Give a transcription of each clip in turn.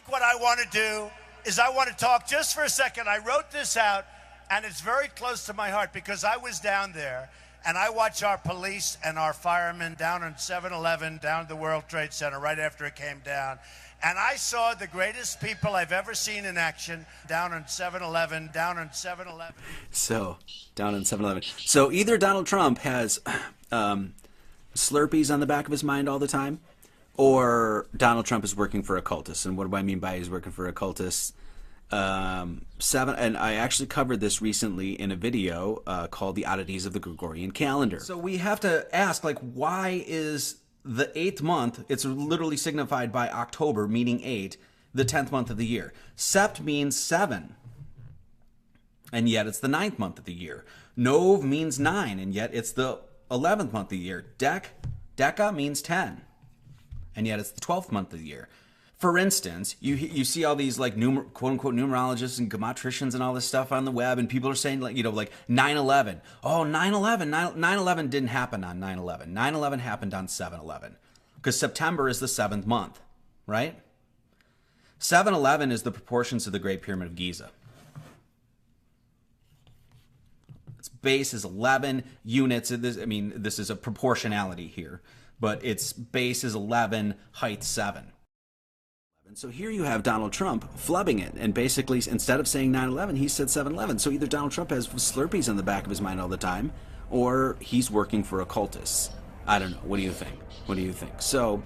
think what I want to do is I want to talk just for a second. I wrote this out, and it's very close to my heart because I was down there, and I watch our police and our firemen down on 7-Eleven, down at the World Trade Center right after it came down. And I saw the greatest people I've ever seen in action down on 7-Eleven, down on 7-Eleven. So, down on 7-Eleven. So either Donald Trump has Slurpees on the back of his mind all the time, or Donald Trump is working for occultists. And what do I mean by he's working for occultists? And I actually covered this recently in a video called The Oddities of the Gregorian Calendar. So we have to ask, like, why is the 8th month, it's literally signified by October, meaning 8, the 10th month of the year. Sept means 7, and yet it's the 9th month of the year. Nov means 9, and yet it's the 11th month of the year. Deca means 10, and yet it's the 12th month of the year. For instance, you see all these like quote-unquote numerologists and gematricians and all this stuff on the web, and people are saying, like, you know, like 9/11. Oh, 9/11. 9/11 didn't happen on 9/11. 9/11 happened on 7/11 because September is the 7th month, right? 7/11 is the proportions of the Great Pyramid of Giza. Its base is 11 units. This is a proportionality here, but its base is 11, height 7. So here you have Donald Trump flubbing it, and basically instead of saying 9/11, he said 7/11. So either Donald Trump has Slurpees on the back of his mind all the time, or he's working for occultists. I don't know. What do you think? What do you think? So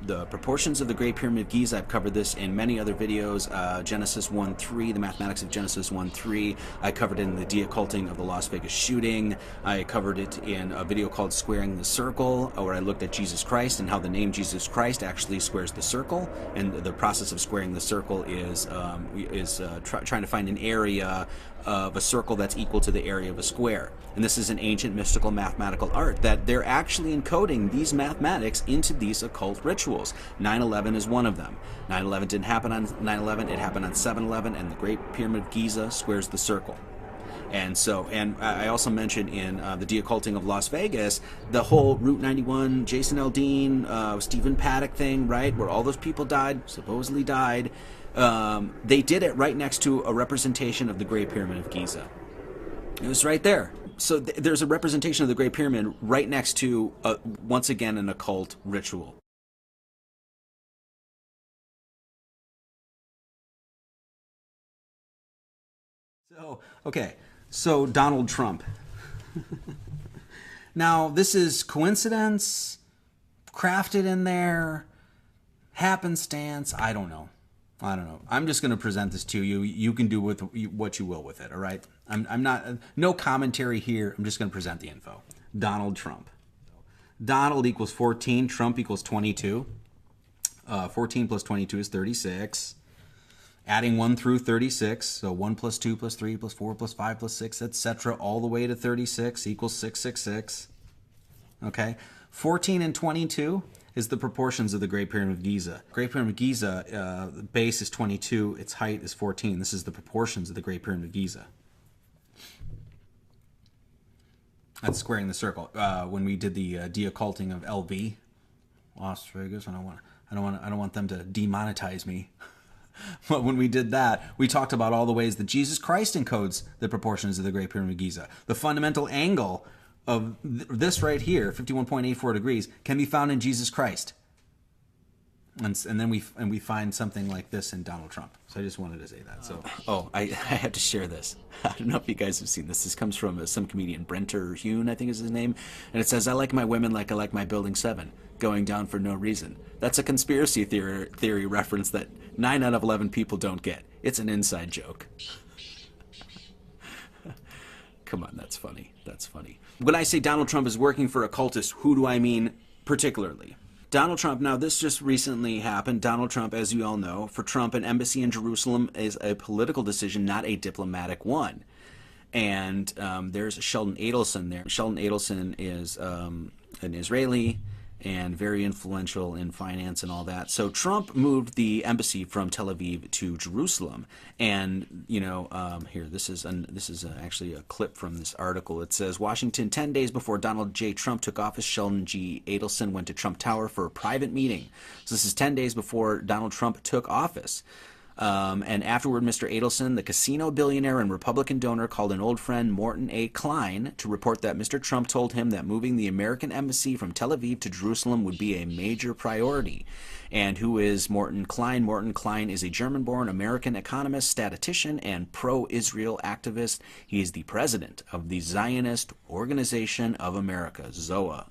the proportions of the Great Pyramid of Giza, I've covered this in many other videos. Genesis 1:3, the mathematics of Genesis 1:3. I covered it in the deocculting of the Las Vegas shooting. I covered it in a video called Squaring the Circle, where I looked at Jesus Christ and how the name Jesus Christ actually squares the circle. And the process of squaring the circle is trying to find an area of a circle that's equal to the area of a square. And this is an ancient mystical mathematical art that they're actually encoding these mathematics into these occult rituals. 9/11 is one of them. 9/11 didn't happen on 9/11, it happened on 7/11, and the Great Pyramid of Giza squares the circle. And I also mentioned in the deocculting of Las Vegas, the whole Route 91, Jason Aldean, Stephen Paddock thing, right, where all those people supposedly died. They did it right next to a representation of the Great Pyramid of Giza. It was right there. So there's a representation of the Great Pyramid right next to, once again, an occult ritual. So Donald Trump. Now, this is coincidence, crafted in there, happenstance, I don't know. I'm just going to present this to you. You can do with what you will with it, all right? I'm not, no commentary here. I'm just going to present the info. Donald Trump. Donald equals 14. Trump equals 22. 14 plus 22 is 36. Adding 1 through 36, so 1 plus 2 plus 3 plus 4 plus 5 plus 6, etc., all the way to 36 equals 666. Okay? 14 and 22 is the proportions of the Great Pyramid of Giza. Great Pyramid of Giza, the base is 22, its height is 14. This is the proportions of the Great Pyramid of Giza. That's squaring the circle. When we did the deocculting of LV, Las Vegas, I don't want them to demonetize me. But when we did that, we talked about all the ways that Jesus Christ encodes the proportions of the Great Pyramid of Giza. The fundamental angle of this right here, 51.84 degrees, can be found in Jesus Christ. And then we find something like this in Donald Trump. So I just wanted to say that. So I had to share this. I don't know if you guys have seen this. This comes from some comedian, Brenter Hune, I think is his name. And it says, "I like my women like I like my Building 7, going down for no reason." That's a conspiracy theory reference that 9 out of 11 people don't get. It's an inside joke. Come on, that's funny. That's funny. When I say Donald Trump is working for occultists, who do I mean particularly? Donald Trump, now this just recently happened. Donald Trump, as you all know, for Trump, an embassy in Jerusalem is a political decision, not a diplomatic one. And there's Sheldon Adelson there. Sheldon Adelson is an Israeli, and very influential in finance and all that. So Trump moved the embassy from Tel Aviv to Jerusalem, and here this is actually a clip from this article. It says Washington 10 days before Donald J. Trump took office, Sheldon G. Adelson went to Trump Tower for a private meeting. So this is 10 days before Donald Trump took office. And afterward, Mr. Adelson, the casino billionaire and Republican donor, called an old friend, Morton A. Klein, to report that Mr. Trump told him that moving the American embassy from Tel Aviv to Jerusalem would be a major priority. And who is Morton Klein? Morton Klein is a German-born American economist, statistician, and pro-Israel activist. He is the president of the Zionist Organization of America, ZOA,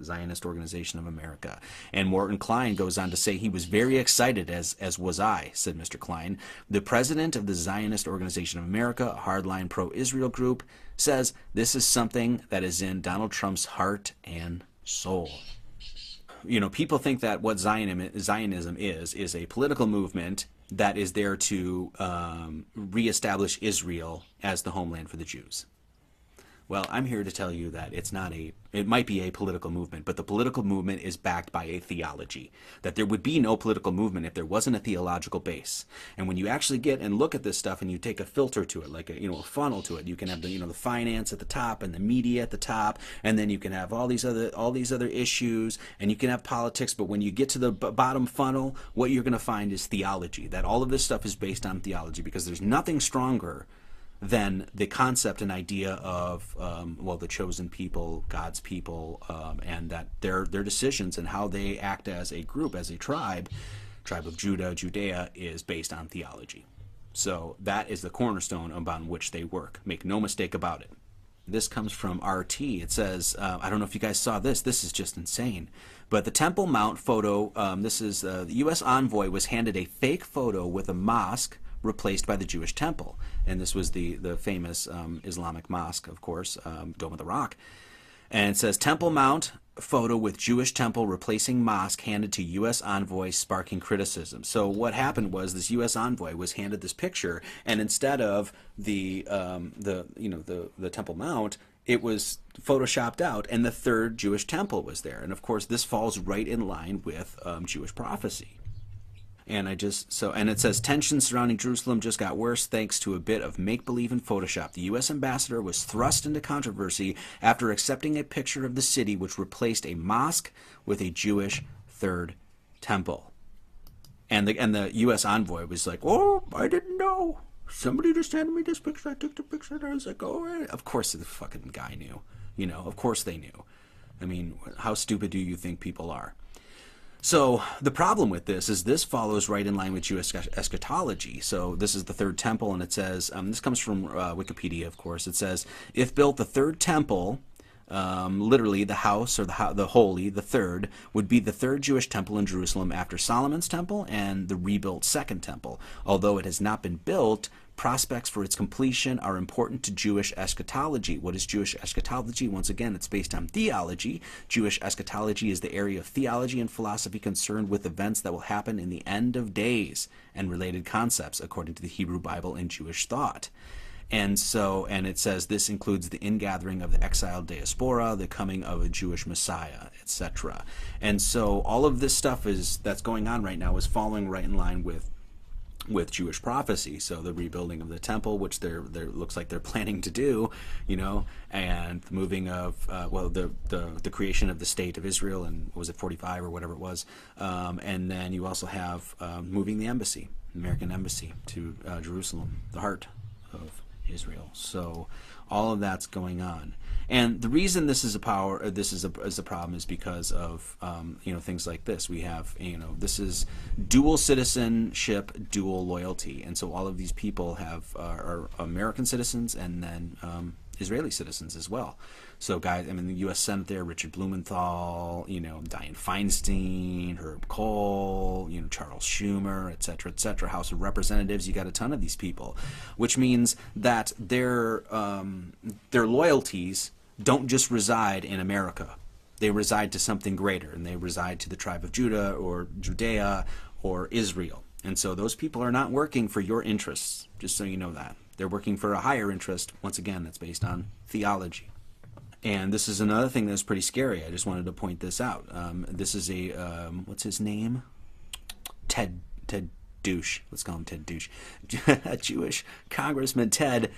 Zionist Organization of America. And Morton Klein goes on to say he was very excited, as was I, said Mr. Klein. The president of the Zionist Organization of America, a hardline pro-Israel group, says this is something that is in Donald Trump's heart and soul. People think that what Zionism is a political movement that is there to reestablish Israel as the homeland for the Jews. Well, I'm here to tell you that it might be a political movement, but the political movement is backed by a theology. That there would be no political movement if there wasn't a theological base. And when you actually get and look at this stuff and you take a filter to it, like a funnel to it, you can have the finance at the top and the media at the top, and then you can have all these other issues, and you can have politics, but when you get to the bottom funnel, what you're going to find is theology. That all of this stuff is based on theology, because there's nothing stronger than the concept and idea of the chosen people, God's people, and that their decisions and how they act as a group, as a tribe of Judah, Judea, is based on theology. So that is the cornerstone upon which they work. Make no mistake about it. This comes from RT. It says, I don't know if you guys saw this. This is just insane. But the Temple Mount photo, this is the U.S. envoy was handed a fake photo with a mosque replaced by the Jewish temple. And this was the famous Islamic mosque, of course, Dome of the Rock. And it says, Temple Mount photo with Jewish temple replacing mosque handed to U.S. envoy, sparking criticism. So what happened was this U.S. envoy was handed this picture, and instead of the Temple Mount, it was photoshopped out, and the third Jewish temple was there. And of course, this falls right in line with Jewish prophecy. And it says tensions surrounding Jerusalem just got worse thanks to a bit of make-believe and Photoshop. The U.S. ambassador was thrust into controversy after accepting a picture of the city which replaced a mosque with a Jewish third temple. And the U.S. envoy was like, "Oh, I didn't know. Somebody just handed me this picture. I took the picture, and I was like, oh, of course the fucking guy knew. Of course they knew. I mean, how stupid do you think people are?" So the problem with this is this follows right in line with Jewish eschatology. So this is the third temple, and it says, this comes from Wikipedia, of course. It says, if built, the third temple, literally the house or the holy, the third, would be the third Jewish temple in Jerusalem after Solomon's temple and the rebuilt second temple. Although it has not been built, prospects for its completion are important to Jewish eschatology. What is Jewish eschatology? Once again, it's based on theology. Jewish eschatology is the area of theology and philosophy concerned with events that will happen in the end of days and related concepts, according to the Hebrew Bible and Jewish thought. And it says this includes the ingathering of the exiled diaspora, the coming of a Jewish Messiah, etc. And so all of this stuff that's going on right now is falling right in line with Jewish prophecy. So the rebuilding of the temple, which there looks like they're planning to do, and the moving of the creation of the state of Israel, and was it 45 or whatever it was, and then you also have moving the embassy, American embassy, to Jerusalem, the heart of Israel. So all of that's going on, and the reason this is a problem is because of things like this. We have this is dual citizenship, dual loyalty, and so all of these people are American citizens and then Israeli citizens as well. So guys, the U.S. Senate there, Richard Blumenthal, Dianne Feinstein, Herb Kohl, Charles Schumer, et cetera, House of Representatives, you got a ton of these people, which means that their loyalties don't just reside in America. They reside to something greater, and they reside to the tribe of Judah or Judea or Israel. And so those people are not working for your interests, just so you know that. They're working for a higher interest, once again, that's based on theology. And this is another thing that's pretty scary. I just wanted to point this out. This is a, what's his name? Ted Douche. Let's call him Ted Douche. Jewish Congressman Ted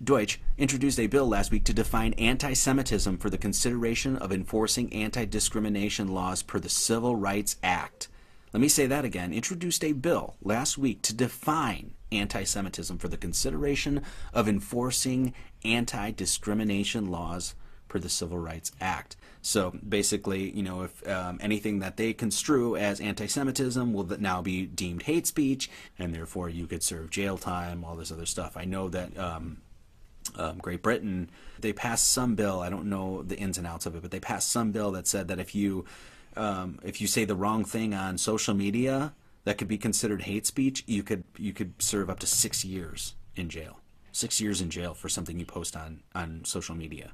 Deutsch introduced a bill last week to define anti-Semitism for the consideration of enforcing anti-discrimination laws per the Civil Rights Act. Let me say that again. Introduced a bill last week to define anti-Semitism for the consideration of enforcing anti-discrimination laws per the Civil Rights Act. So basically, you know, if anything that they construe as anti-Semitism will now be deemed hate speech, and therefore you could serve jail time, all this other stuff. I know that Great Britain, they passed some bill, I don't know the ins and outs of it, but they passed some bill that said that if you say the wrong thing on social media that could be considered hate speech, you could serve up to 6 years in jail. 6 years in jail for something you post on social media.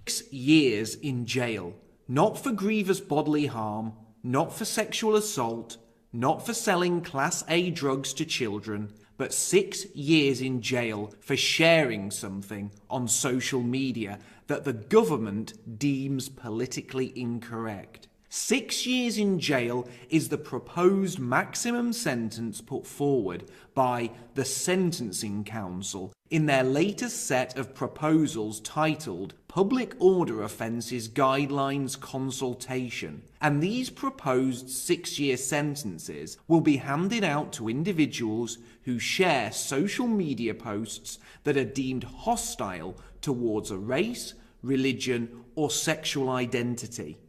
6 years in jail, not for grievous bodily harm, not for sexual assault, not for selling Class A drugs to children, but 6 years in jail for sharing something on social media that the government deems politically incorrect. 6 years in jail is the proposed maximum sentence put forward by the Sentencing Council in their latest set of proposals titled Public Order Offences Guidelines Consultation. And these proposed 6-year sentences will be handed out to individuals who share social media posts that are deemed hostile towards a race, religion, or sexual identity.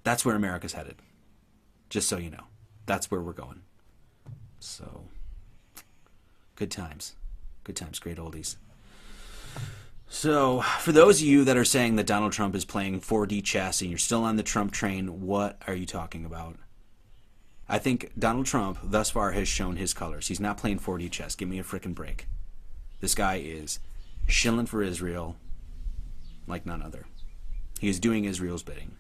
That's where America's headed. Just so you know. That's where we're going. So, good times. Good times, great oldies. So, for those of you that are saying that Donald Trump is playing 4D chess and you're still on the Trump train, what are you talking about? I think Donald Trump thus far has shown his colors. He's not playing 4D chess. Give me a frickin' break. This guy is shilling for Israel like none other. He is doing Israel's bidding.